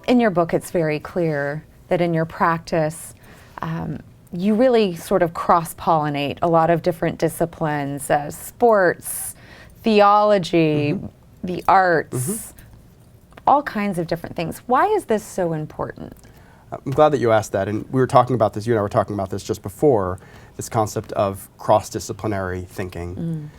in your book, it's very clear that in your practice, you really sort of cross-pollinate a lot of different disciplines, sports, theology, the arts, all kinds of different things. Why is this so important? I'm glad that you asked that, and we were talking about this, you and I were talking about this just before, this concept of cross-disciplinary thinking.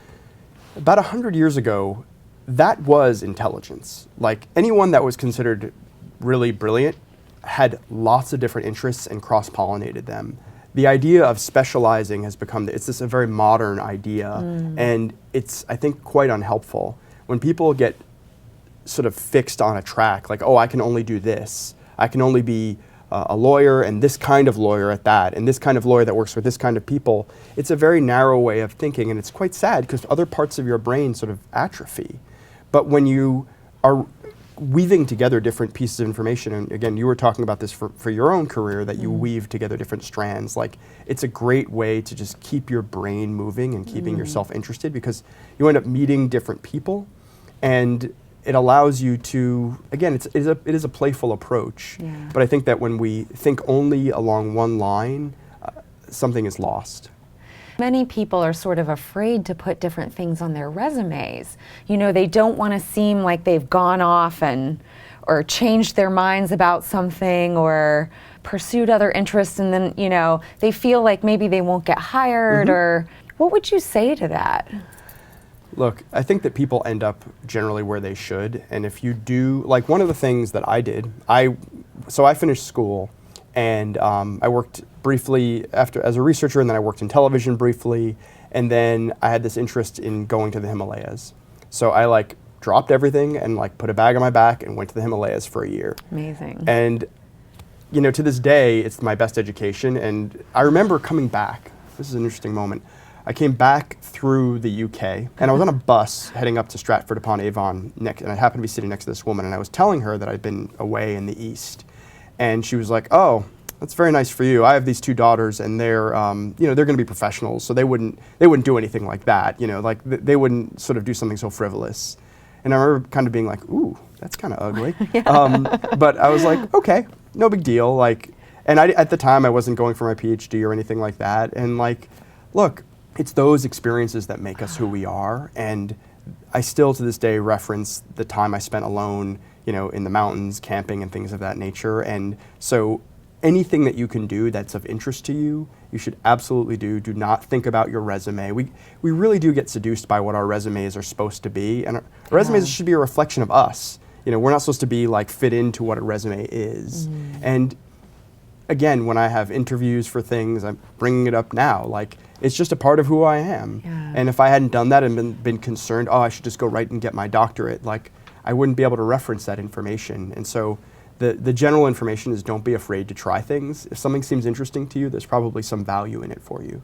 About 100 years ago, that was intelligence. Like, anyone that was considered really brilliant had lots of different interests and cross-pollinated them. The idea of specializing has become, it's this a very modern idea, and it's, I think, quite unhelpful. When people get sort of fixed on a track, like, oh, I can only do this, I can only be a lawyer and this kind of lawyer at that, and this kind of lawyer that works with this kind of people, it's a very narrow way of thinking, and it's quite sad because other parts of your brain sort of atrophy. But when you are weaving together different pieces of information, and again, you were talking about this for your own career, that you weave together different strands, like, it's a great way to just keep your brain moving and keeping yourself interested, because you end up meeting different people, and it allows you to, again, it is a playful approach, but I think that when we think only along one line, something is lost. Many people are sort of afraid to put different things on their resumes. You know, they don't want to seem like they've gone off or changed their minds about something or pursued other interests, and then, you know, they feel like maybe they won't get hired, or what would you say to that? Look, I think that people end up generally where they should, and if you do, like, one of the things that I did, so I finished school, and I worked briefly as a researcher, and then I worked in television briefly, and then I had this interest in going to the Himalayas. So I, like, dropped everything and, like, put a bag on my back and went to the Himalayas for a year. Amazing. And, you know, to this day, it's my best education, and I remember coming back. This is an interesting moment. I came back through the UK, and I was on a bus heading up to Stratford-upon-Avon, and I happened to be sitting next to this woman, and I was telling her that I'd been away in the East. And she was like, oh, that's very nice for you. I have these two daughters, and they're, you know, they're going to be professionals, so they wouldn't do anything like that, you know, like they wouldn't sort of do something so frivolous. And I remember kind of being like, ooh, that's kind of ugly. But I was like, okay, no big deal. Like, and at the time I wasn't going for my Ph.D. or anything like that. And, like, look, it's those experiences that make us who we are. And I still to this day reference the time I spent alone, you know, in the mountains, camping and things of that nature. And so anything that you can do that's of interest to you, you should absolutely do. Do not think about your resume. We really do get seduced by what our resumes are supposed to be. And our resumes should be a reflection of us. You know, we're not supposed to be, like, fit into what a resume is. And again, when I have interviews for things, I'm bringing it up now, like, it's just a part of who I am. And if I hadn't done that and been concerned, oh, I should just go right and get my doctorate, like, I wouldn't be able to reference that information. And so the general information is, don't be afraid to try things. If something seems interesting to you, there's probably some value in it for you.